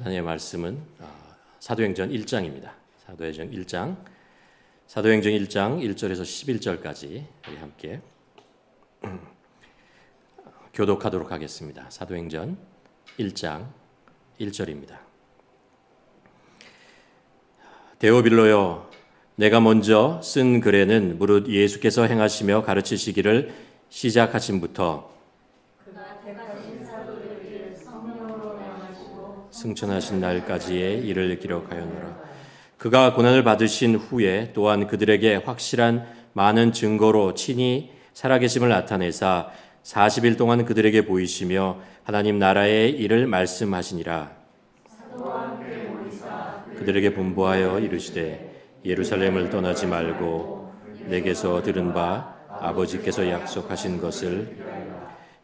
하나님의 말씀은 사도행전 1장입니다. 사도행전 1장 1절에서 11절까지 우리 함께 교독하도록 하겠습니다. 사도행전 1장 1절입니다. 데오빌로여, 내가 먼저 쓴 글에는 무릇 예수께서 행하시며 가르치시기를 시작하심부터 승천하신 날까지의 일을 기록하였노라. 그가 고난을 받으신 후에 또한 그들에게 확실한 많은 증거로 친히 살아계심을 나타내사 40일 동안 그들에게 보이시며 하나님 나라의 일을 말씀하시니라. 그들에게 분부하여 이르시되 예루살렘을 떠나지 말고 내게서 들은 바 아버지께서 약속하신 것을,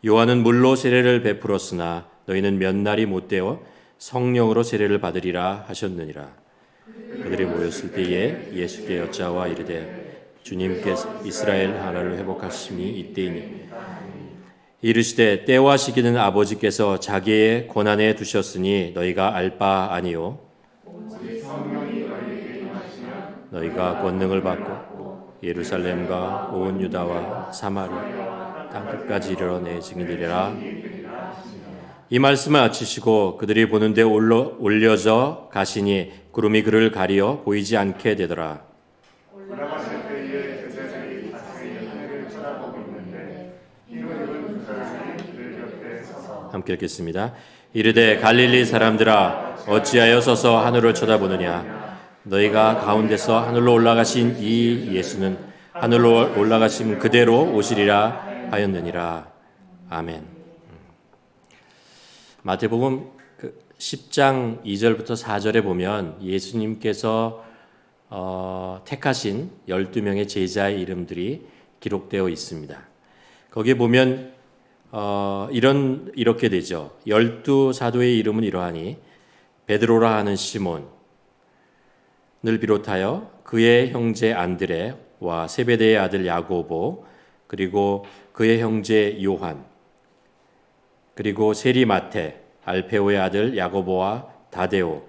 요한은 물로 세례를 베풀었으나 너희는 몇 날이 못되어 성령으로 세례를 받으리라 하셨느니라. 그들이 모였을 때에 예수께 여짜와 이르되 주님께서 이스라엘 나라를 회복하심이 이때이니 이르시되 때와 시기는 아버지께서 자기의 권한에 두셨으니 너희가 알 바 아니요 너희가 권능을 받고 예루살렘과 온 유다와 사마리아 땅끝까지 이르러 내 증인이리라. 이 말씀을 마치시고 그들이 보는데 올려져 가시니 구름이 그를 가리어 보이지 않게 되더라. 올라가실 때에 제자들이 자세히 하늘을 쳐다보고 있는데 이르는 두 사람이 그들 곁에 서서 함께 읽겠습니다. 이르되 갈릴리 사람들아, 어찌하여 서서 하늘을 쳐다보느냐? 너희가 가운데서 하늘로 올라가신 이 예수는 하늘로 올라가심 그대로 오시리라 하였느니라. 아멘. 마태복음 10장 2절부터 4절에 보면 예수님께서 택하신 12명의 제자의 이름들이 기록되어 있습니다. 거기에 보면 이렇게 되죠. 12사도의 이름은 이러하니 베드로라 하는 시몬을 비롯하여 그의 형제 안드레와 세베대의 아들 야고보, 그리고 그의 형제 요한, 그리고 세리마테, 알페오의 아들 야고보와 다데오,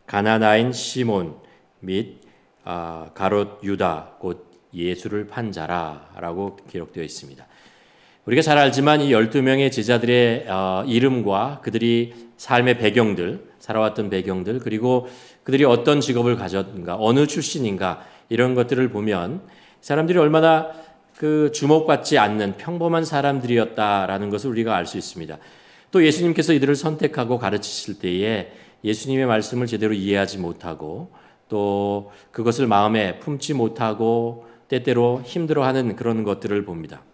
가나나인 시몬 및 가롯 유다, 곧 예수를 판 자라라고 기록되어 있습니다. 우리가 잘 알지만 이 12명의 제자들의 이름과 그들이 삶의 배경들, 살아왔던 배경들, 그리고 그들이 어떤 직업을 가졌는가, 어느 출신인가, 이런 것들을 보면 사람들이 얼마나 주목받지 않는 평범한 사람들이었다라는 것을 우리가 알 수 있습니다. 또 예수님께서 이들을 선택하고 가르치실 때에 예수님의 말씀을 제대로 이해하지 못하고 또 그것을 마음에 품지 못하고 때때로 힘들어하는 그런 것들을 봅니다.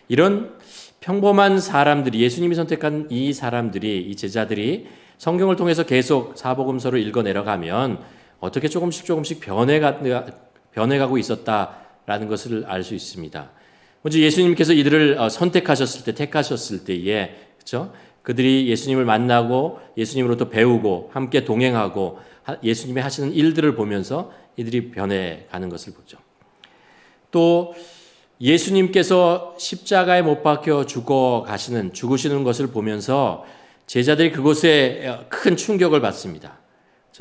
이런 평범한 사람들이, 예수님이 선택한 이 사람들이, 이 제자들이 성경을 통해서 계속 사복음서를 읽어 내려가면 어떻게 조금씩 변해가고 있었다라는 것을 알 수 있습니다. 먼저 예수님께서 이들을 선택하셨을 때, 택하셨을 때에, 그렇죠? 그들이 예수님을 만나고 예수님으로부터 배우고 함께 동행하고 예수님이 하시는 일들을 보면서 이들이 변해가는 것을 보죠. 또 예수님께서 십자가에 못 박혀 죽으시는 것을 보면서 제자들이 그곳에 큰 충격을 받습니다.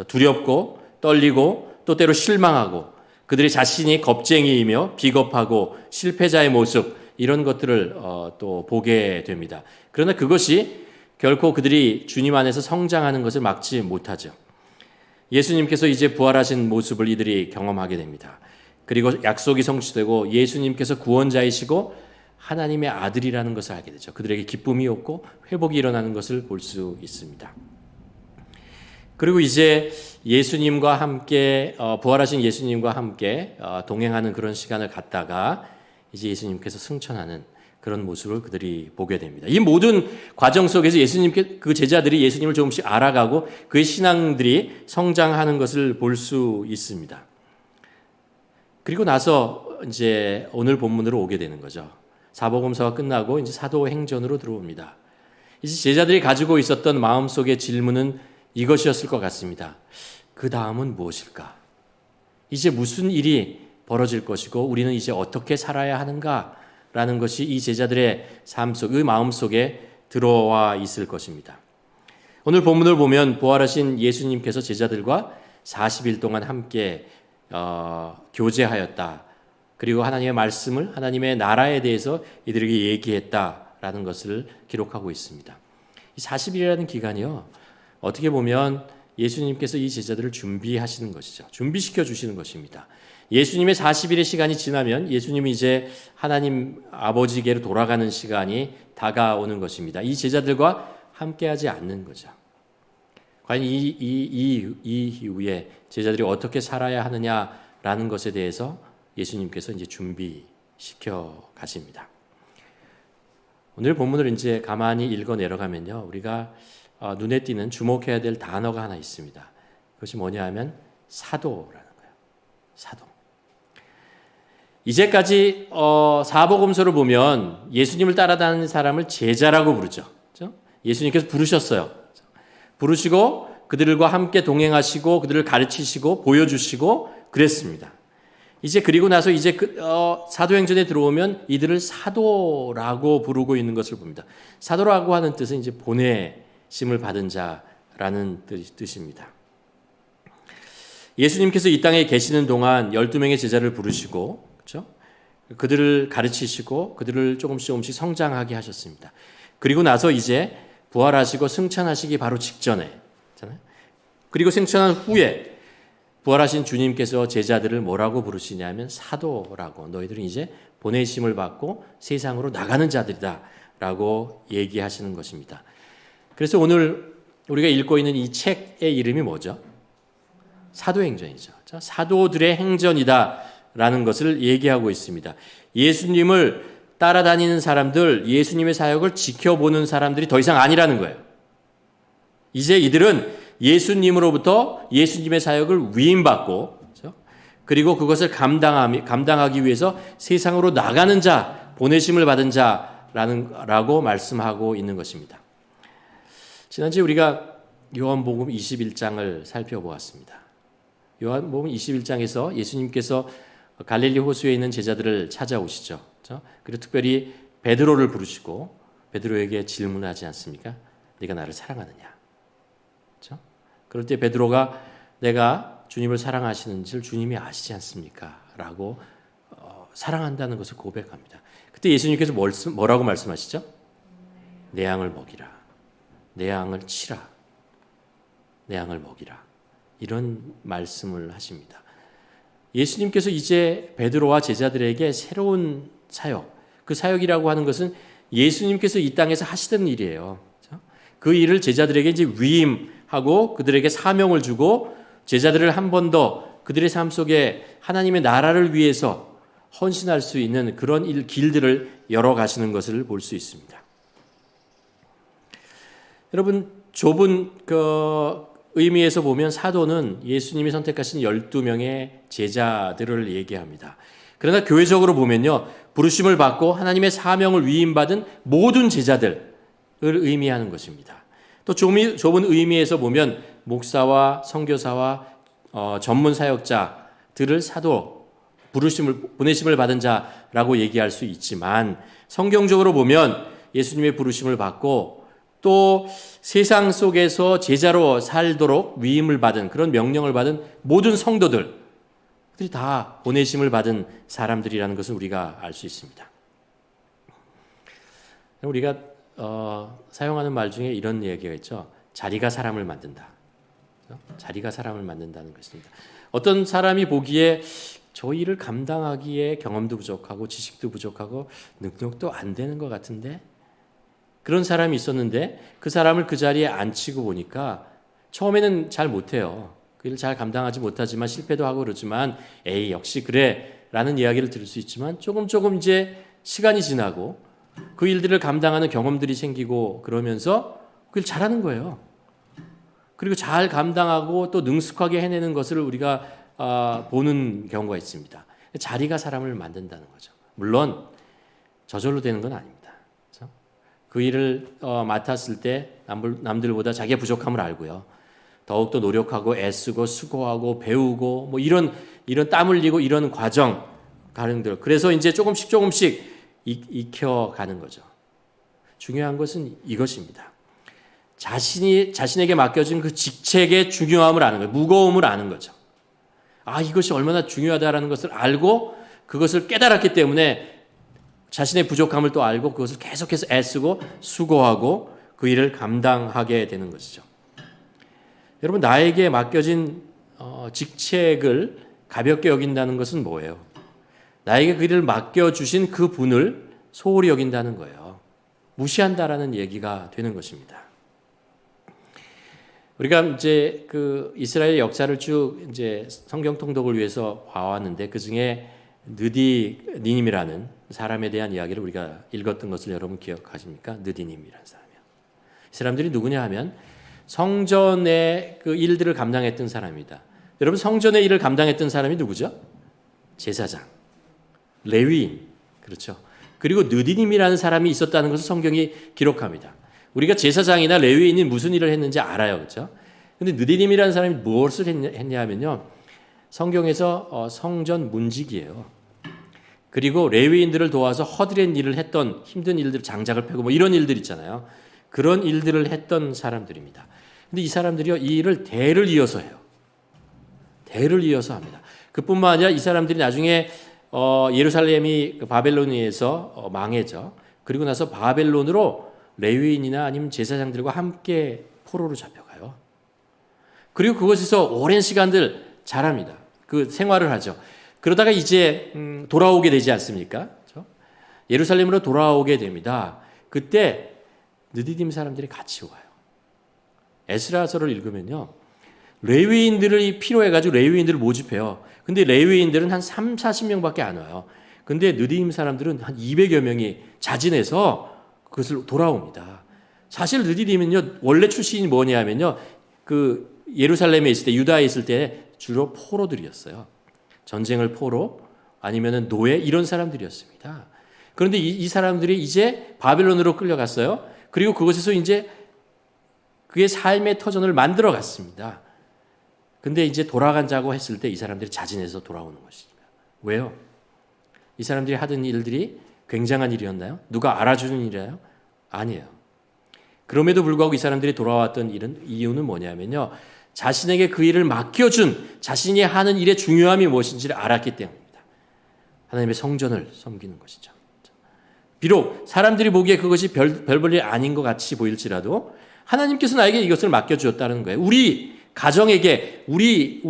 두렵고 떨리고 또 때로 실망하고 그들이 자신이 겁쟁이이며 비겁하고 실패자의 모습, 이런 것들을 또 보게 됩니다. 그러나 그것이 결코 그들이 주님 안에서 성장하는 것을 막지 못하죠. 예수님께서 이제 부활하신 모습을 이들이 경험하게 됩니다. 그리고 약속이 성취되고 예수님께서 구원자이시고 하나님의 아들이라는 것을 알게 되죠. 그들에게 기쁨이 없고 회복이 일어나는 것을 볼 수 있습니다. 그리고 이제 예수님과 함께 부활하신 예수님과 함께 동행하는 그런 시간을 갖다가 이제 예수님께서 승천하는 그런 모습을 그들이 보게 됩니다. 이 모든 과정 속에서 그 제자들이 예수님을 조금씩 알아가고 그의 신앙들이 성장하는 것을 볼 수 있습니다. 그리고 나서 이제 오늘 본문으로 오게 되는 거죠. 사복음서가 끝나고 이제 사도행전으로 들어옵니다. 이제 제자들이 가지고 있었던 마음속의 질문은 이것이었을 것 같습니다. 그 다음은 무엇일까? 이제 무슨 일이 벌어질 것이고 우리는 이제 어떻게 살아야 하는가라는 것이 이 제자들의 삶 속, 그 마음 속에 들어와 있을 것입니다. 오늘 본문을 보면 부활하신 예수님께서 제자들과 40일 동안 함께 교제하였다. 그리고 하나님의 말씀을, 하나님의 나라에 대해서 이들에게 얘기했다라는 것을 기록하고 있습니다. 이 40일이라는 기간이요, 어떻게 보면 예수님께서 이 제자들을 준비하시는 것이죠. 준비시켜 주시는 것입니다. 예수님의 40일의 시간이 지나면 예수님이 이제 하나님 아버지께로 돌아가는 시간이 다가오는 것입니다. 이 제자들과 함께하지 않는 거죠. 과연 이 이후에 제자들이 어떻게 살아야 하느냐라는 것에 대해서 예수님께서 이제 준비시켜 가십니다. 오늘 본문을 이제 가만히 읽어 내려가면요, 우리가 눈에 띄는 주목해야 될 단어가 하나 있습니다. 그것이 뭐냐 하면 사도라는 거예요. 사도. 이제까지 사복음서를 보면 예수님을 따라다니는 사람을 제자라고 부르죠. 그렇죠? 예수님께서 부르셨어요. 부르시고 그들과 함께 동행하시고 그들을 가르치시고 보여주시고 그랬습니다. 이제 그리고 나서 이제 사도행전에 들어오면 이들을 사도라고 부르고 있는 것을 봅니다. 사도라고 하는 뜻은 이제 보내심을 받은 자라는 뜻입니다. 예수님께서 이 땅에 계시는 동안 12명의 제자를 부르시고, 그렇죠? 그들을 가르치시고 그들을 조금씩 성장하게 하셨습니다. 그리고 나서 이제 부활하시고 승천하시기 바로 직전에, 그리고 승천한 후에 부활하신 주님께서 제자들을 뭐라고 부르시냐면 사도라고, 너희들은 이제 보내심을 받고 세상으로 나가는 자들이다라고 얘기하시는 것입니다. 그래서 오늘 우리가 읽고 있는 이 책의 이름이 뭐죠? 사도행전이죠. 사도들의 행전이다라는 것을 얘기하고 있습니다. 예수님을 따라다니는 사람들, 예수님의 사역을 지켜보는 사람들이 더 이상 아니라는 거예요. 이제 이들은 예수님으로부터 예수님의 사역을 위임받고, 그렇죠? 그리고 그것을 감당하기 위해서 세상으로 나가는 자, 보내심을 받은 자라고 말씀하고 있는 것입니다. 지난주에 우리가 요한복음 21장을 살펴보았습니다. 요한복음 21장에서 예수님께서 갈릴리 호수에 있는 제자들을 찾아오시죠. 그렇죠? 그리고 특별히 베드로를 부르시고 베드로에게 질문하지 않습니까? 네가 나를 사랑하느냐? 그렇죠? 그럴 때 베드로가 내가 주님을 사랑하시는지를 주님이 아시지 않습니까? 라고 사랑한다는 것을 고백합니다. 그때 예수님께서 뭐라고 말씀하시죠? 내 양을 먹이라. 내 양을 치라. 내 양을 먹이라. 이런 말씀을 하십니다. 예수님께서 이제 베드로와 제자들에게 새로운 사역, 그 사역이라고 하는 것은 예수님께서 이 땅에서 하시던 일이에요. 그 일을 제자들에게 이제 위임하고 그들에게 사명을 주고 제자들을 한 번 더 그들의 삶 속에 하나님의 나라를 위해서 헌신할 수 있는 그런 길들을 열어가시는 것을 볼 수 있습니다. 여러분, 좁은 의미에서 보면 사도는 예수님이 선택하신 12명의 제자들을 얘기합니다. 그러나 교회적으로 보면요, 부르심을 받고 하나님의 사명을 위임받은 모든 제자들을 의미하는 것입니다. 또 좁은 의미에서 보면 목사와 선교사와 전문 사역자들을 사도, 보내심을 받은 자라고 얘기할 수 있지만 성경적으로 보면 예수님의 부르심을 받고 또 세상 속에서 제자로 살도록 위임을 받은, 그런 명령을 받은 모든 성도들이 다 보내심을 받은 사람들이라는 것을 우리가 알 수 있습니다. 우리가 사용하는 말 중에 이런 얘기가 있죠. 자리가 사람을 만든다. 자리가 사람을 만든다는 것입니다. 어떤 사람이 보기에 저 일을 감당하기에 경험도 부족하고 지식도 부족하고 능력도 안 되는 것 같은데, 그런 사람이 있었는데 그 사람을 그 자리에 앉히고 보니까 처음에는 잘 못해요. 그 일을 잘 감당하지 못하지만 실패도 하고 그러지만 에이 역시 그래 라는 이야기를 들을 수 있지만 조금 이제 시간이 지나고 그 일들을 감당하는 경험들이 생기고 그러면서 그 일 잘하는 거예요. 그리고 잘 감당하고 또 능숙하게 해내는 것을 우리가 보는 경우가 있습니다. 자리가 사람을 만든다는 거죠. 물론 저절로 되는 건 아닙니다. 그 일을 맡았을 때 남들보다 자기의 부족함을 알고요. 더욱더 노력하고 애쓰고 수고하고 배우고 뭐 이런 땀 흘리고 이런 과정, 가능들. 그래서 이제 조금씩 익혀가는 거죠. 중요한 것은 이것입니다. 자신에게 맡겨진 그 직책의 중요함을 아는 거예요. 무거움을 아는 거죠. 이것이 얼마나 중요하다라는 것을 알고 그것을 깨달았기 때문에 자신의 부족함을 또 알고 그것을 계속해서 애쓰고 수고하고 그 일을 감당하게 되는 것이죠. 여러분, 나에게 맡겨진 직책을 가볍게 여긴다는 것은 뭐예요? 나에게 그 일을 맡겨주신 그 분을 소홀히 여긴다는 거예요. 무시한다라는 얘기가 되는 것입니다. 우리가 이제 그 이스라엘 역사를 쭉 이제 성경 통독을 위해서 봐왔는데 그 중에 느디님이라는 사람에 대한 이야기를 우리가 읽었던 것을 여러분 기억하십니까? 느디님이라는 사람이요. 이 사람들이 누구냐 하면 성전의 그 일들을 감당했던 사람입니다. 여러분, 성전의 일을 감당했던 사람이 누구죠? 제사장, 레위인, 그렇죠. 그리고 느디님이라는 사람이 있었다는 것을 성경이 기록합니다. 우리가 제사장이나 레위인이 무슨 일을 했는지 알아요, 그렇죠? 근데 느디님이라는 사람이 무엇을 했냐 하면요, 성경에서 성전 문직이에요. 그리고 레위인들을 도와서 허드렛 일을 했던, 힘든 일들, 장작을 패고 뭐 이런 일들 있잖아요. 그런 일들을 했던 사람들입니다. 근데 이 사람들이요, 이 일을 대를 이어서 해요. 대를 이어서 합니다. 그뿐만 아니라 이 사람들이 나중에 예루살렘이 바벨론에 의해서 망해져. 그리고 나서 바벨론으로 레위인이나 아니면 제사장들과 함께 포로로 잡혀가요. 그리고 그곳에서 오랜 시간들 자랍니다. 그 생활을 하죠. 그러다가 이제 돌아오게 되지 않습니까? 그렇죠? 예루살렘으로 돌아오게 됩니다. 그때 느디딤 사람들이 같이 와요. 에스라서를 읽으면요, 레위인들이 필요해가지고 레위인들을 모집해요. 근데 레위인들은 한 3, 40명밖에 안 와요. 근데 느디딤 사람들은 한 200여 명이 자진해서 그것을 돌아옵니다. 사실 느디딤은요, 원래 출신이 뭐냐면요, 그 예루살렘에 있을 때, 유다에 있을 때 주로 포로들이었어요. 전쟁을 포로, 아니면은 노예, 이런 사람들이었습니다. 그런데 이 사람들이 이제 바벨론으로 끌려갔어요. 그리고 그곳에서 이제 그의 삶의 터전을 만들어 갔습니다. 근데 이제 돌아가자고 했을 때 이 사람들이 자진해서 돌아오는 것입니다. 왜요? 이 사람들이 하던 일들이 굉장한 일이었나요? 누가 알아주는 일이에요? 아니에요. 그럼에도 불구하고 이 사람들이 돌아왔던 이유는 뭐냐면요, 자신에게 그 일을 맡겨준 자신이 하는 일의 중요함이 무엇인지를 알았기 때문입니다. 하나님의 성전을 섬기는 것이죠. 비록 사람들이 보기에 그것이 별 볼 일 아닌 것 같이 보일지라도 하나님께서 나에게 이것을 맡겨주었다는 거예요. 우리 가정에게, 우리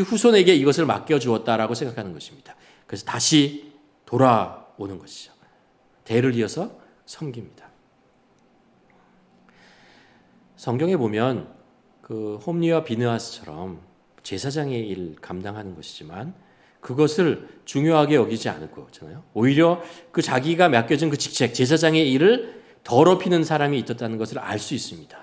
후손에게 이것을 맡겨주었다라고 생각하는 것입니다. 그래서 다시 돌아오는 것이죠. 대를 이어서 섬깁니다. 성경에 보면 그 홈리와 비느하스처럼 제사장의 일 감당하는 것이지만 그것을 중요하게 여기지 않고 있잖아요. 오히려 그 자기가 맡겨진 그 직책, 제사장의 일을 더럽히는 사람이 있었다는 것을 알 수 있습니다.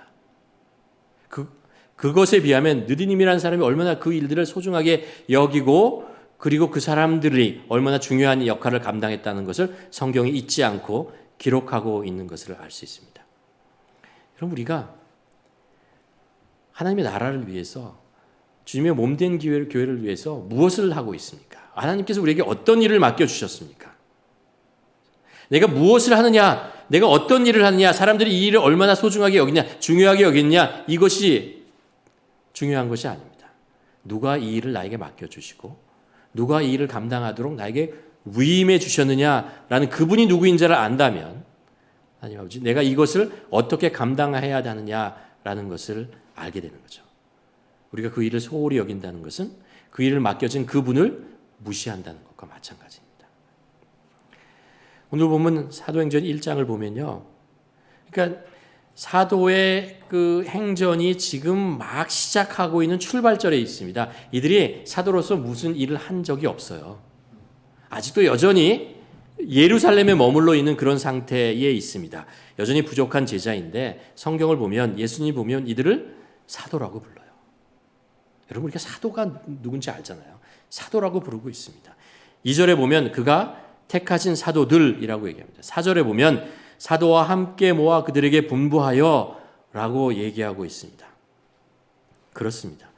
그것에 비하면 느디님이라는 사람이 얼마나 그 일들을 소중하게 여기고 그리고 그 사람들이 얼마나 중요한 역할을 감당했다는 것을 성경이 잊지 않고 기록하고 있는 것을 알 수 있습니다. 그럼 우리가 하나님의 나라를 위해서, 주님의 몸된 교회를 위해서 무엇을 하고 있습니까? 하나님께서 우리에게 어떤 일을 맡겨주셨습니까? 내가 무엇을 하느냐, 내가 어떤 일을 하느냐, 사람들이 이 일을 얼마나 소중하게 여기냐, 중요하게 여기냐, 이것이 중요한 것이 아닙니다. 누가 이 일을 나에게 맡겨주시고 누가 이 일을 감당하도록 나에게 위임해 주셨느냐라는 그분이 누구인지를 안다면, 하나님 아버지, 내가 이것을 어떻게 감당해야 하느냐라는 것을 알게 되는 거죠. 우리가 그 일을 소홀히 여긴다는 것은 그 일을 맡겨진 그분을 무시한다는 것과 마찬가지입니다. 오늘 보면 사도행전 1장을 보면요, 그러니까 사도의 그 행전이 지금 막 시작하고 있는 출발절에 있습니다. 이들이 사도로서 무슨 일을 한 적이 없어요. 아직도 여전히 예루살렘에 머물러 있는 그런 상태에 있습니다. 여전히 부족한 제자인데 성경을 보면, 예수님 보면 이들을 사도라고 불러요. 여러분, 우리가 사도가 누군지 알잖아요. 사도라고 부르고 있습니다. 2절에 보면 그가 택하신 사도들이라고 얘기합니다. 4절에 보면 사도와 함께 모아 그들에게 분부하여 라고 얘기하고 있습니다. 그렇습니다.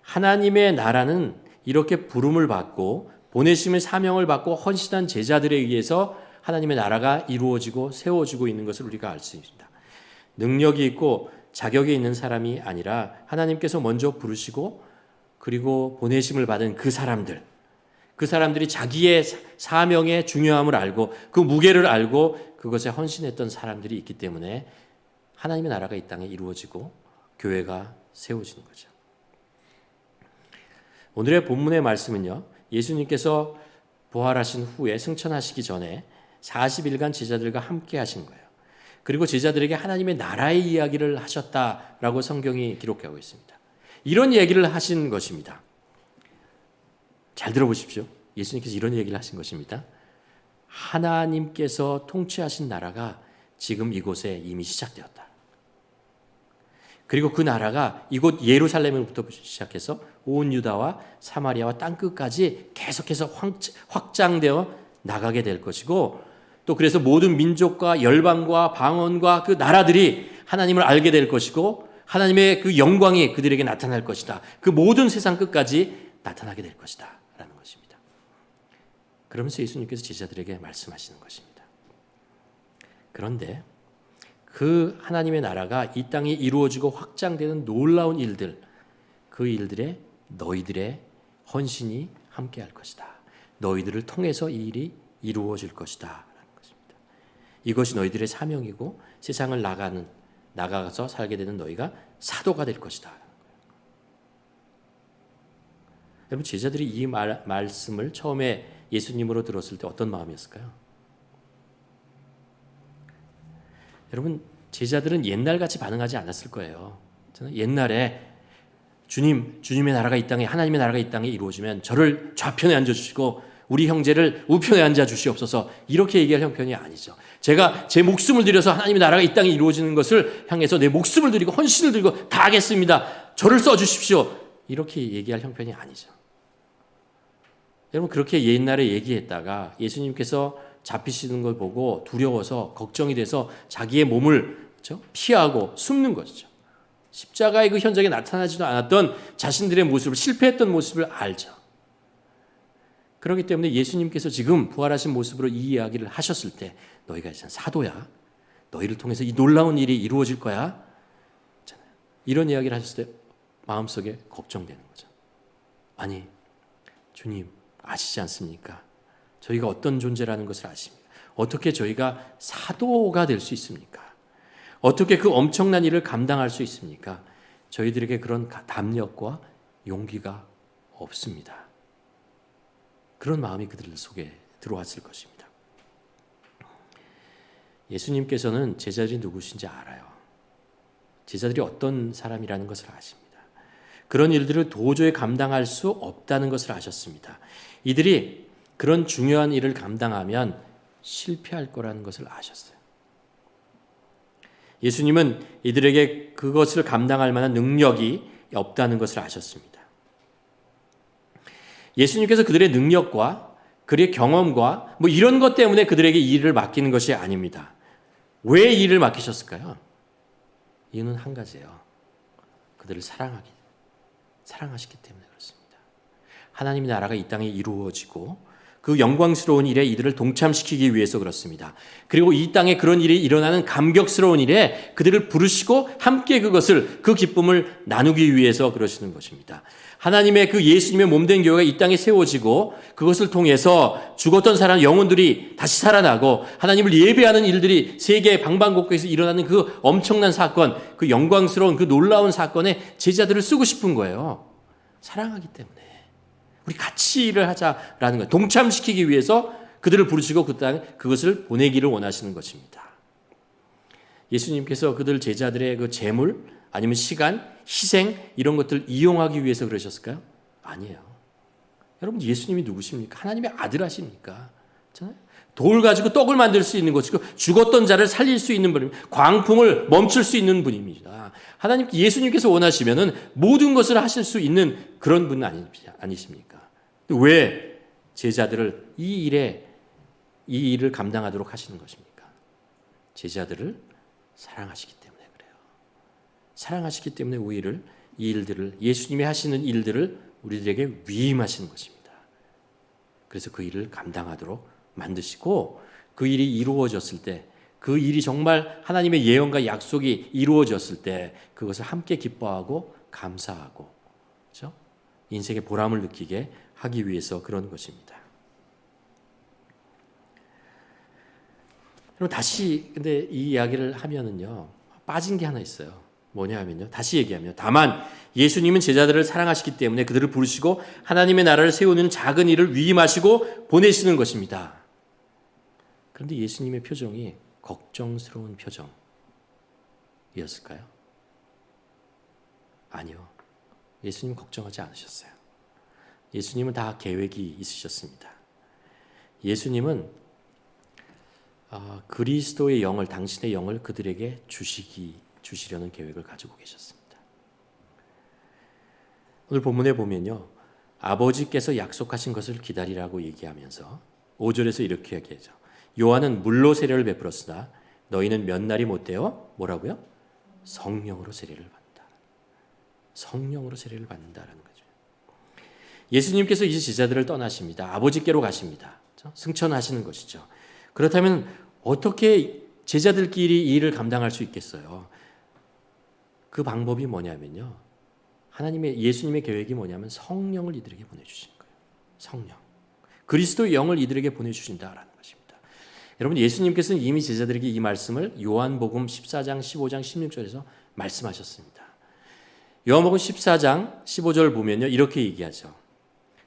하나님의 나라는 이렇게 부름을 받고 보내심의 사명을 받고 헌신한 제자들에 의해서 하나님의 나라가 이루어지고 세워지고 있는 것을 우리가 알 수 있습니다. 능력이 있고 자격이 있는 사람이 아니라 하나님께서 먼저 부르시고 그리고 보내심을 받은 그 사람들이 자기의 사명의 중요함을 알고 그 무게를 알고 그것에 헌신했던 사람들이 있기 때문에 하나님의 나라가 이 땅에 이루어지고 교회가 세워지는 거죠. 오늘의 본문의 말씀은요, 예수님께서 부활하신 후에 승천하시기 전에 40일간 제자들과 함께 하신 거예요. 그리고 제자들에게 하나님의 나라의 이야기를 하셨다라고 성경이 기록하고 있습니다. 이런 얘기를 하신 것입니다. 잘 들어보십시오. 예수님께서 이런 얘기를 하신 것입니다. 하나님께서 통치하신 나라가 지금 이곳에 이미 시작되었다. 그리고 그 나라가 이곳 예루살렘으로부터 시작해서 온 유다와 사마리아와 땅끝까지 계속해서 확장되어 나가게 될 것이고, 또 그래서 모든 민족과 열방과 방언과 그 나라들이 하나님을 알게 될 것이고 하나님의 그 영광이 그들에게 나타날 것이다. 그 모든 세상 끝까지 나타나게 될 것이다 라는 것입니다. 그러면서 예수님께서 제자들에게 말씀하시는 것입니다. 그런데 그 하나님의 나라가 이 땅에 이루어지고 확장되는 놀라운 일들, 그 일들에 너희들의 헌신이 함께할 것이다. 너희들을 통해서 이 일이 이루어질 것이다 라는 것입니다. 이것이 너희들의 사명이고 세상을 나가서 살게 되는 너희가 사도가 될 것이다. 여러분, 제자들이 이 말씀을 처음에 예수님으로 들었을 때 어떤 마음이었을까요? 여러분, 제자들은 옛날같이 반응하지 않았을 거예요. 저는 옛날에 주님의 나라가 이 땅에, 하나님의 나라가 이 땅에 이루어지면 저를 좌편에 앉아주시고 우리 형제를 우편에 앉아주시옵소서, 이렇게 얘기할 형편이 아니죠. 제가 제 목숨을 들여서 하나님의 나라가 이 땅에 이루어지는 것을 향해서 내 목숨을 드리고 헌신을 드리고 다 하겠습니다. 저를 써주십시오. 이렇게 얘기할 형편이 아니죠. 여러분, 그렇게 옛날에 얘기했다가 예수님께서 잡히시는 걸 보고 두려워서 걱정이 돼서 자기의 몸을 피하고 숨는 것이죠. 십자가의 그 현장에 나타나지도 않았던 자신들의 모습을, 실패했던 모습을 알죠. 그렇기 때문에 예수님께서 지금 부활하신 모습으로 이 이야기를 하셨을 때 너희가 이제 사도야. 너희를 통해서 이 놀라운 일이 이루어질 거야. 이런 이야기를 하셨을 때 마음속에 걱정되는 거죠. 아니, 주님 아시지 않습니까? 저희가 어떤 존재라는 것을 아십니까? 어떻게 저희가 사도가 될 수 있습니까? 어떻게 그 엄청난 일을 감당할 수 있습니까? 저희들에게 그런 담력과 용기가 없습니다. 그런 마음이 그들 속에 들어왔을 것입니다. 예수님께서는 제자들이 누구신지 알아요. 제자들이 어떤 사람이라는 것을 아십니다. 그런 일들을 도저히 감당할 수 없다는 것을 아셨습니다. 이들이 그런 중요한 일을 감당하면 실패할 거라는 것을 아셨어요. 예수님은 이들에게 그것을 감당할 만한 능력이 없다는 것을 아셨습니다. 예수님께서 그들의 능력과 그들의 경험과 이런 것 때문에 그들에게 이 일을 맡기는 것이 아닙니다. 왜 이 일을 맡기셨을까요? 이유는 한 가지예요. 그들을 사랑하시기 때문에 그렇습니다. 하나님의 나라가 이 땅에 이루어지고 그 영광스러운 일에 이들을 동참시키기 위해서 그렇습니다. 그리고 이 땅에 그런 일이 일어나는 감격스러운 일에 그들을 부르시고 함께 그 기쁨을 나누기 위해서 그러시는 것입니다. 하나님의 그 예수님의 몸된 교회가 이 땅에 세워지고 그것을 통해서 죽었던 사람 영혼들이 다시 살아나고 하나님을 예배하는 일들이 세계 방방곡곡에서 일어나는 그 엄청난 사건, 그 영광스러운 그 놀라운 사건에 제자들을 쓰고 싶은 거예요. 사랑하기 때문에. 우리 같이 일을 하자라는 거예요. 동참시키기 위해서 그들을 부르시고 그 땅에 그것을 보내기를 원하시는 것입니다. 예수님께서 그들 제자들의 그 재물 아니면 시간, 희생 이런 것들 이용하기 위해서 그러셨을까요? 아니에요. 여러분, 예수님이 누구십니까? 하나님의 아들 아십니까? 돌 가지고 떡을 만들 수 있는 것이고 죽었던 자를 살릴 수 있는 분입니다. 광풍을 멈출 수 있는 분입니다. 하나님, 예수님께서 원하시면은 모든 것을 하실 수 있는 그런 분 아니십니까? 왜 제자들을 이 일을 감당하도록 하시는 것입니까? 제자들을 사랑하시기 때문에 그래요. 사랑하시기 때문에 이 일들을 예수님이 하시는 일들을 우리들에게 위임하시는 것입니다. 그래서 그 일을 감당하도록 만드시고 그 일이 이루어졌을 때 그 일이 정말 하나님의 예언과 약속이 이루어졌을 때 그것을 함께 기뻐하고 감사하고, 그렇죠? 인생의 보람을 느끼게 하기 위해서 그런 것입니다. 그럼 다시 근데 이 이야기를 하면은요, 빠진 게 하나 있어요. 뭐냐 하면요, 다시 얘기하면, 다만 예수님은 제자들을 사랑하시기 때문에 그들을 부르시고 하나님의 나라를 세우는 작은 일을 위임하시고 보내시는 것입니다. 그런데 예수님의 표정이 걱정스러운 표정이었을까요? 아니요. 예수님은 걱정하지 않으셨어요. 예수님은 다 계획이 있으셨습니다. 예수님은 그리스도의 영을, 당신의 영을 그들에게 주시려는 계획을 가지고 계셨습니다. 오늘 본문에 보면요, 아버지께서 약속하신 것을 기다리라고 얘기하면서 5절에서 이렇게 얘기하죠. 요한은 물로 세례를 베풀었으나 너희는 몇 날이 못되어 뭐라고요? 성령으로 세례를 받는다. 성령으로 세례를 받는다라는 거죠. 예수님께서 이제 제자들을 떠나십니다. 아버지께로 가십니다. 승천하시는 것이죠. 그렇다면 어떻게 제자들끼리 이 일을 감당할 수 있겠어요? 그 방법이 뭐냐면요, 예수님의 계획이 뭐냐면 성령을 이들에게 보내주신 거예요. 성령. 그리스도의 영을 이들에게 보내주신다라는 것입니다. 여러분, 예수님께서는 이미 제자들에게 이 말씀을 요한복음 14장, 15장, 16절에서 말씀하셨습니다. 요한복음 14장 15절 보면요, 이렇게 얘기하죠.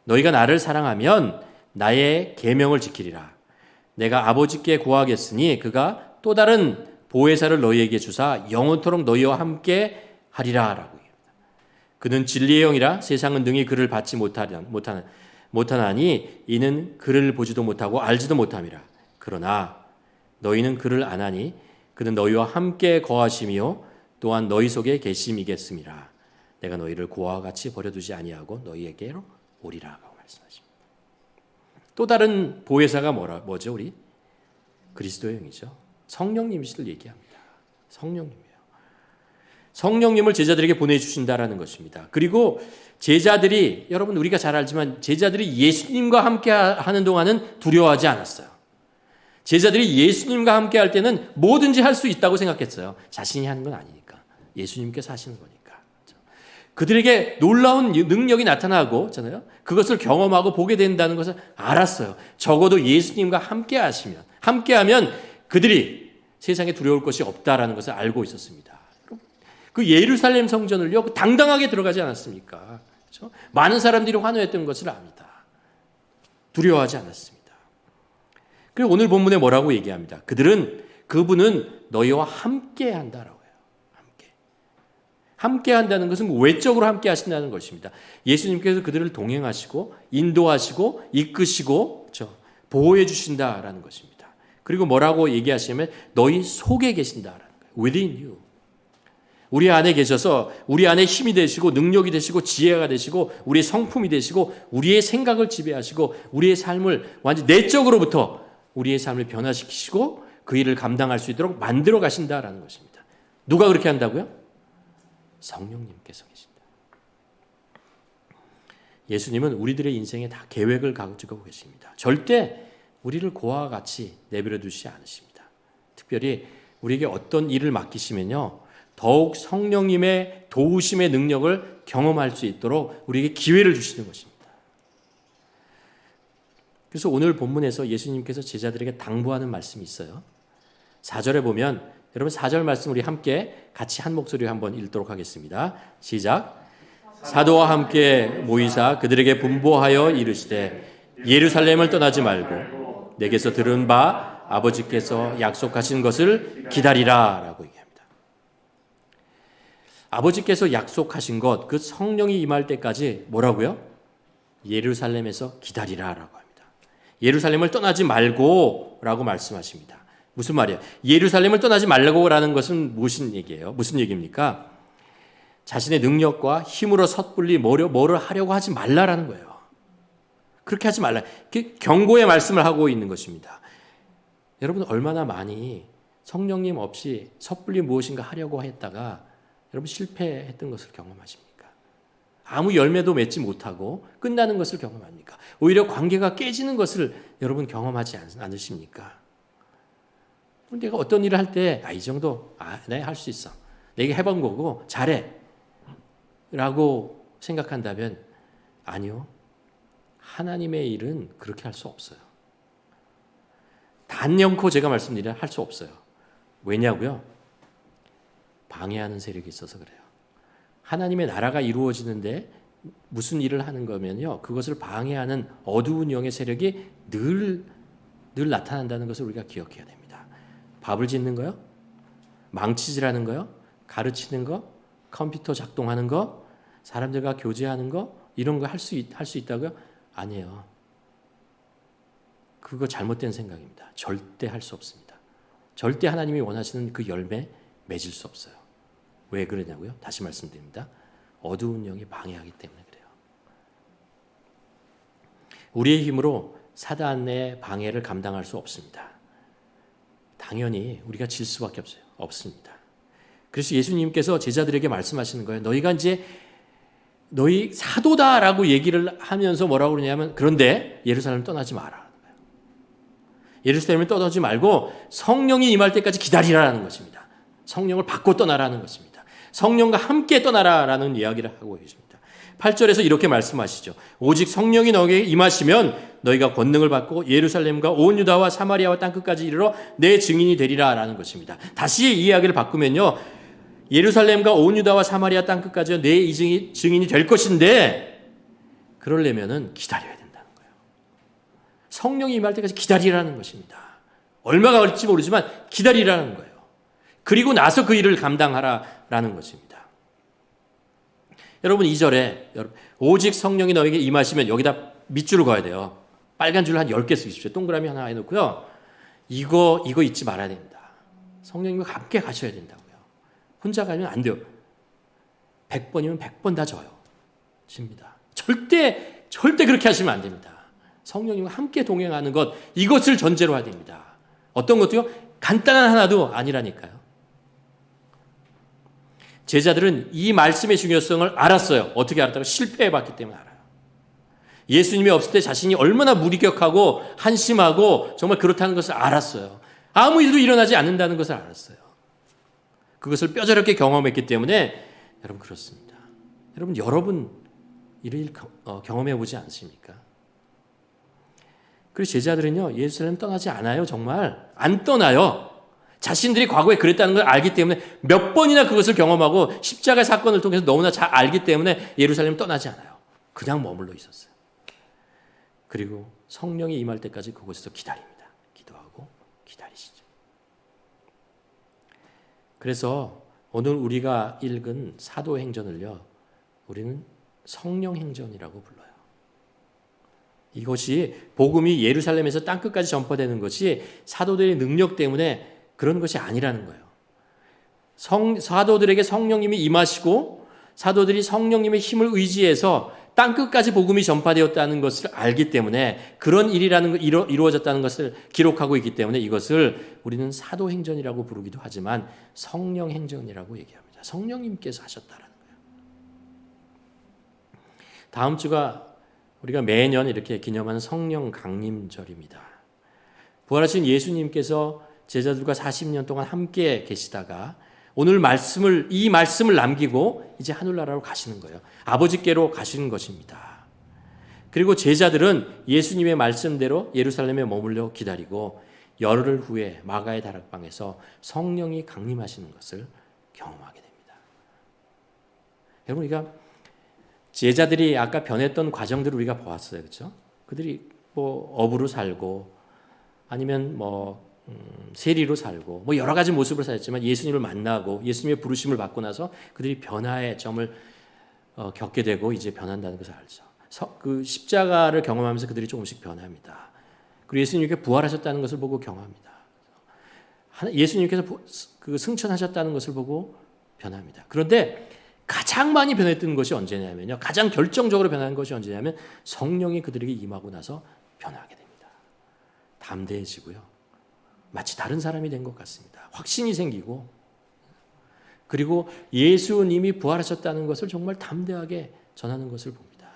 너희가 나를 사랑하면 나의 계명을 지키리라. 내가 아버지께 구하겠으니 그가 또 다른 보혜사를 너희에게 주사 영원토록 너희와 함께 하리라 라고 얘기합니다. 그는 진리의 영이라 세상은 능히 그를 받지 못하나니 이는 그를 보지도 못하고 알지도 못함이라. 그러나 너희는 그를 아나니 그는 너희와 함께 거하시며 또한 너희 속에 계심이겠음이라. 내가 너희를 고아와 같이 버려두지 아니하고 너희에게로 오리라고 말씀하십니다. 또 다른 보혜사가 뭐죠? 우리 그리스도의 영이죠. 성령님이시를 얘기합니다. 성령님이에요. 성령님을 제자들에게 보내주신다라는 것입니다. 그리고 제자들이, 여러분 우리가 잘 알지만 제자들이 예수님과 함께 하는 동안은 두려워하지 않았어요. 제자들이 예수님과 함께 할 때는 뭐든지 할 수 있다고 생각했어요. 자신이 하는 건 아니니까. 예수님께서 하시는 거니까. 그들에게 놀라운 능력이 나타나고, 그것을 경험하고 보게 된다는 것을 알았어요. 적어도 예수님과 함께하면 그들이 세상에 두려울 것이 없다라는 것을 알고 있었습니다. 그 예루살렘 성전을요, 당당하게 들어가지 않았습니까? 그렇죠? 많은 사람들이 환호했던 것을 압니다. 두려워하지 않았습니다. 그리고 오늘 본문에 뭐라고 얘기합니다. 그분은 너희와 함께 한다라고 해요. 함께 한다는 것은 외적으로 함께 하신다는 것입니다. 예수님께서 그들을 동행하시고 인도하시고 이끄시고 보호해 주신다라는 것입니다. 그리고 뭐라고 얘기하시면 너희 속에 계신다라는 거예요. Within you. 우리 안에 계셔서 우리 안에 힘이 되시고 능력이 되시고 지혜가 되시고 우리의 성품이 되시고 우리의 생각을 지배하시고 우리의 삶을 완전 내적으로부터 우리의 삶을 변화시키시고 그 일을 감당할 수 있도록 만들어 가신다라는 것입니다. 누가 그렇게 한다고요? 성령님께서 계신다. 예수님은 우리들의 인생에 다 계획을 가지고 계십니다. 절대 우리를 고아와 같이 내버려 두시지 않으십니다. 특별히 우리에게 어떤 일을 맡기시면요, 더욱 성령님의 도우심의 능력을 경험할 수 있도록 우리에게 기회를 주시는 것입니다. 그래서 오늘 본문에서 예수님께서 제자들에게 당부하는 말씀이 있어요. 4절에 보면, 여러분 4절 말씀 우리 함께 같이 한 목소리로 한번 읽도록 하겠습니다. 시작. 사도와 함께 모이사 그들에게 분보하여 이르시되 예루살렘을 떠나지 말고 내게서 들은 바 아버지께서 약속하신 것을 기다리라 라고 얘기합니다. 아버지께서 약속하신 것, 그 성령이 임할 때까지 뭐라고요? 예루살렘에서 기다리라라고 합니다. 예루살렘을 떠나지 말고 라고 말씀하십니다. 무슨 말이에요? 예루살렘을 떠나지 말라고라는 것은 무슨 얘기예요? 무슨 얘기입니까? 자신의 능력과 힘으로 섣불리 뭐를 하려고 하지 말라라는 거예요. 그렇게 하지 말라. 경고의 말씀을 하고 있는 것입니다. 여러분 얼마나 많이 성령님 없이 섣불리 무엇인가 하려고 했다가 여러분 실패했던 것을 경험하십니까? 아무 열매도 맺지 못하고 끝나는 것을 경험합니까? 오히려 관계가 깨지는 것을 여러분 경험하지 않으십니까? 내가 어떤 일을 할 때 이 정도 내가 할 수 있어. 내가 해본 거고 잘해. 라고 생각한다면 아니요. 하나님의 일은 그렇게 할 수 없어요. 단연코 제가 말씀드리라 할 수 없어요. 왜냐고요? 방해하는 세력이 있어서 그래요. 하나님의 나라가 이루어지는데 무슨 일을 하는 거면요. 그것을 방해하는 어두운 영의 세력이 늘 나타난다는 것을 우리가 기억해야 됩니다. 밥을 짓는 거요? 망치질하는 거요? 가르치는 거? 컴퓨터 작동하는 거? 사람들과 교제하는 거? 이런 거 할 수 있다고요? 아니에요. 그거 잘못된 생각입니다. 절대 할 수 없습니다. 절대 하나님이 원하시는 그 열매 맺을 수 없어요. 왜 그러냐고요? 다시 말씀드립니다. 어두운 영이 방해하기 때문에 그래요. 우리의 힘으로 사단의 방해를 감당할 수 없습니다. 당연히 우리가 질 수밖에 없습니다. 그래서 예수님께서 제자들에게 말씀하시는 거예요. 너희가 이제 너희 사도다라고 얘기를 하면서 뭐라고 그러냐면 그런데 예루살렘 떠나지 마라. 예루살렘을 떠나지 말고 성령이 임할 때까지 기다리라라는 것입니다. 성령을 받고 떠나라는 것입니다. 성령과 함께 떠나라라는 이야기를 하고 계십니다. 8절에서 이렇게 말씀하시죠. 오직 성령이 너에게 임하시면 너희가 권능을 받고 예루살렘과 온 유다와 사마리아와 땅끝까지 이르러 내 증인이 되리라라는 것입니다. 다시 이야기를 바꾸면요. 예루살렘과 온 유다와 사마리아 땅끝까지 내 증인이 될 것인데 그러려면은 기다려야 된다는 거예요. 성령이 임할 때까지 기다리라는 것입니다. 얼마가 걸릴지 모르지만 기다리라는 거예요. 그리고 나서 그 일을 감당하라라는 것입니다. 여러분 2절에 오직 성령이 너에게 임하시면 여기다 밑줄을 그어야 돼요. 빨간 줄 한 10개 쓰십시오. 동그라미 하나 해놓고요. 이거 잊지 말아야 됩니다. 성령님과 함께 가셔야 된다고요. 혼자 가면 안 돼요. 100번이면 100번 다 져요. 집니다. 절대 그렇게 하시면 안 됩니다. 성령님과 함께 동행하는 것, 이것을 전제로 해야 됩니다. 어떤 것도요? 간단한 하나도 아니라니까요. 제자들은 이 말씀의 중요성을 알았어요. 어떻게 알았다고? 실패해봤기 때문에 알아요. 예수님이 없을 때 자신이 얼마나 무기력하고 한심하고 정말 그렇다는 것을 알았어요. 아무 일도 일어나지 않는다는 것을 알았어요. 그것을 뼈저렵게 경험했기 때문에 여러분 그렇습니다. 여러분 이를 경험해 보지 않습니까? 그래서 제자들은요. 예루살렘 떠나지 않아요. 정말 안 떠나요. 자신들이 과거에 그랬다는 걸 알기 때문에 몇 번이나 그것을 경험하고 십자가 사건을 통해서 너무나 잘 알기 때문에 예루살렘 떠나지 않아요. 그냥 머물러 있었어요. 그리고 성령이 임할 때까지 그곳에서 기다립니다. 기도하고 기다리시죠. 그래서 오늘 우리가 읽은 사도행전을요. 우리는 성령행전이라고 불러요. 이것이 복음이 예루살렘에서 땅끝까지 전파되는 것이 사도들의 능력 때문에 그런 것이 아니라는 거예요. 사도들에게 성령님이 임하시고 사도들이 성령님의 힘을 의지해서 땅끝까지 복음이 전파되었다는 것을 알기 때문에 그런 일이라는 것 이루어졌다는 것을 기록하고 있기 때문에 이것을 우리는 사도행전이라고 부르기도 하지만 성령행전이라고 얘기합니다. 성령님께서 하셨다라는 거예요. 다음 주가 우리가 매년 이렇게 기념하는 성령 강림절입니다. 부활하신 예수님께서 제자들과 40년 동안 함께 계시다가 오늘 이 말씀을 남기고 이제 하늘나라로 가시는 거예요. 아버지께로 가시는 것입니다. 그리고 제자들은 예수님의 말씀대로 예루살렘에 머물러 기다리고 열흘 후에 마가의 다락방에서 성령이 강림하시는 것을 경험하게 됩니다. 여러분 우리가 제자들이 아까 변했던 과정들을 우리가 보았어요. 그렇죠? 그들이 어부로 살고 아니면 세리로 살고 여러 가지 모습을 살았지만 예수님을 만나고 예수님의 부르심을 받고 나서 그들이 변화의 점을 겪게 되고 이제 변한다는 것을 알죠. 그 십자가를 경험하면서 그들이 조금씩 변합니다. 그리고 예수님께 부활하셨다는 것을 보고 경험합니다. 예수님께서 그 승천하셨다는 것을 보고 변합니다. 그런데 가장 많이 변했던 것이 언제냐면요. 가장 결정적으로 변한 것이 언제냐면 성령이 그들에게 임하고 나서 변하게 됩니다. 담대해지고요. 마치 다른 사람이 된 것 같습니다. 확신이 생기고 그리고 예수님이 부활하셨다는 것을 정말 담대하게 전하는 것을 봅니다.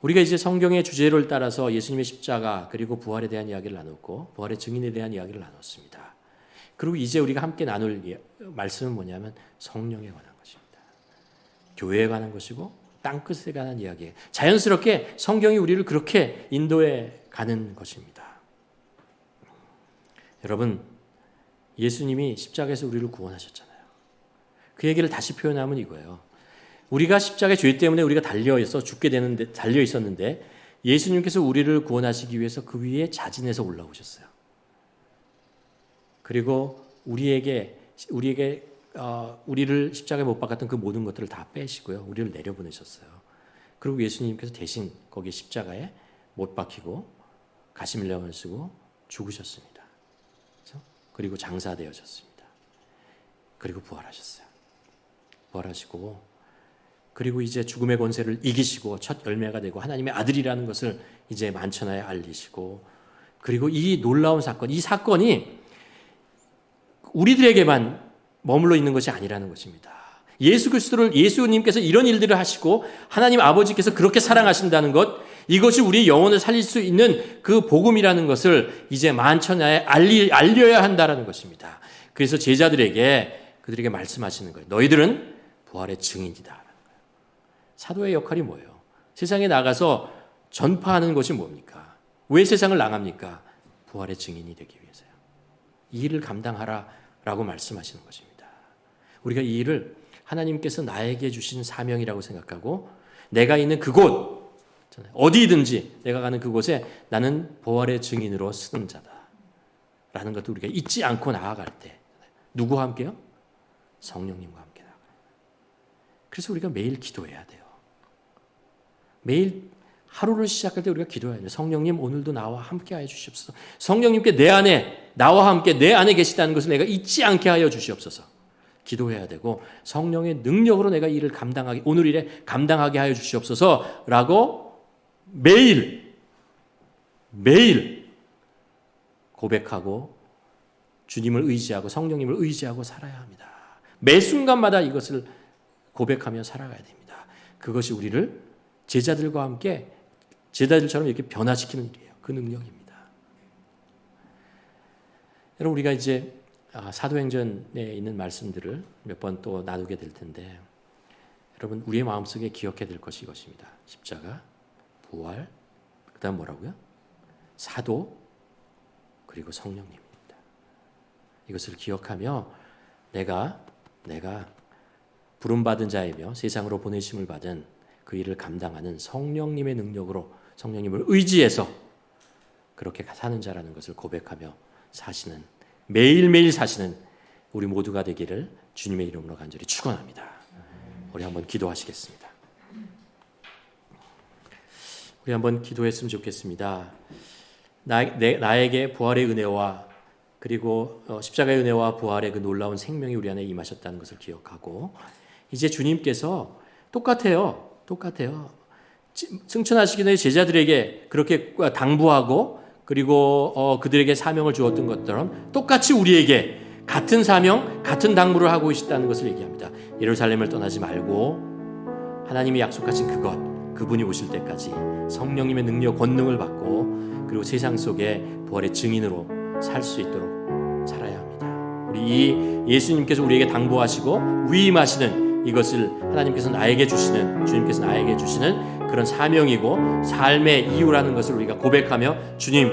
우리가 이제 성경의 주제를 따라서 예수님의 십자가 그리고 부활에 대한 이야기를 나눴고 부활의 증인에 대한 이야기를 나눴습니다. 그리고 이제 우리가 함께 나눌 말씀은 뭐냐면 성령에 관한 것입니다. 교회에 관한 것이고 땅끝에 관한 이야기예요. 자연스럽게 성경이 우리를 그렇게 인도해 가는 것입니다. 여러분, 예수님이 십자가에서 우리를 구원하셨잖아요. 그 얘기를 다시 표현하면 이거예요. 우리가 십자가의 죄 때문에 우리가 달려 있었는데 예수님께서 우리를 구원하시기 위해서 그 위에 자진해서 올라오셨어요. 그리고 우리를 십자가에 못 박았던 그 모든 것들을 다 빼시고요. 우리를 내려보내셨어요. 그리고 예수님께서 대신 거기 십자가에 못 박히고 가시밀령을 쓰고 죽으셨습니다. 그렇죠? 그리고 장사되어졌습니다. 그리고 부활하셨어요. 부활하시고 그리고 이제 죽음의 권세를 이기시고 첫 열매가 되고 하나님의 아들이라는 것을 이제 만천하에 알리시고 그리고 이 놀라운 사건, 이 사건이 우리들에게만 머물러 있는 것이 아니라는 것입니다. 예수 그리스도를 예수님께서 이런 일들을 하시고 하나님 아버지께서 그렇게 사랑하신다는 것, 이것이 우리의 영혼을 살릴 수 있는 그 복음이라는 것을 이제 만천하에 알려야 한다는 것입니다. 그래서 그들에게 말씀하시는 거예요. 너희들은 부활의 증인이다. 사도의 역할이 뭐예요? 세상에 나가서 전파하는 것이 뭡니까? 왜 세상을 나갑니까? 부활의 증인이 되기 위해서요. 이 일을 감당하라라고 말씀하시는 것입니다. 우리가 이 일을 하나님께서 나에게 주신 사명이라고 생각하고 내가 있는 그곳, 어디든지 내가 가는 그곳에 나는 부활의 증인으로 쓰는 자다 라는 것도 우리가 잊지 않고 나아갈 때 누구와 함께요? 성령님과 함께 나아가요. 그래서 우리가 매일 기도해야 돼요. 매일 하루를 시작할 때 우리가 기도해야 돼요. 성령님 오늘도 나와 함께 하여 주시옵소서. 성령님께 내 안에 나와 함께 내 안에 계시다는 것을 내가 잊지 않게 하여 주시옵소서. 기도해야 되고 성령의 능력으로 내가 이 일을 오늘 일에 감당하게 하여 주시옵소서라고 매일 고백하고 주님을 의지하고 성령님을 의지하고 살아야 합니다. 매 순간마다 이것을 고백하며 살아가야 됩니다. 그것이 우리를 제자들과 함께 제자들처럼 이렇게 변화시키는 일이에요. 그 능력입니다. 여러분, 우리가 이제 사도행전에 있는 말씀들을 몇 번 또 나누게 될 텐데 여러분, 우리의 마음속에 기억해야 될 것이 이것입니다. 십자가, 부활, 그 다음 뭐라고요? 사도, 그리고 성령님입니다. 이것을 기억하며 내가 부름받은 자이며 세상으로 보내심을 받은 그 일을 감당하는 성령님의 능력으로 성령님을 의지해서 그렇게 사는 자라는 것을 고백하며 사시는, 매일매일 사시는 우리 모두가 되기를 주님의 이름으로 간절히 축원합니다. 우리 한번 기도하시겠습니다. 우리 한번 기도했으면 좋겠습니다. 나에게 부활의 은혜와 그리고 십자가의 은혜와 부활의 그 놀라운 생명이 우리 안에 임하셨다는 것을 기억하고 이제 주님께서 똑같아요. 승천하시기 전에 제자들에게 그렇게 당부하고 그리고 그들에게 사명을 주었던 것처럼 똑같이 우리에게 같은 사명, 같은 당부를 하고 계시다는 것을 얘기합니다. 예루살렘을 떠나지 말고 하나님이 약속하신 그분이 오실 때까지 성령님의 능력, 권능을 받고 그리고 세상 속에 부활의 증인으로 살 수 있도록 살아야 합니다. 우리 이 예수님께서 우리에게 당부하시고 위임하시는 이것을 하나님께서 나에게 주시는, 주님께서 나에게 주시는 그런 사명이고 삶의 이유라는 것을 우리가 고백하며 주님,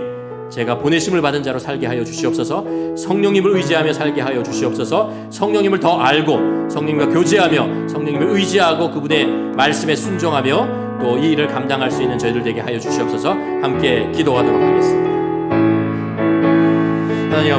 제가 보내심을 받은 자로 살게 하여 주시옵소서. 성령님을 의지하며 살게 하여 주시옵소서. 성령님을 더 알고 성령님과 교제하며 성령님을 의지하고 그분의 말씀에 순종하며 또 이 일을 감당할 수 있는 저희들 되게 하여 주시옵소서. 함께 기도하도록 하겠습니다. 하나님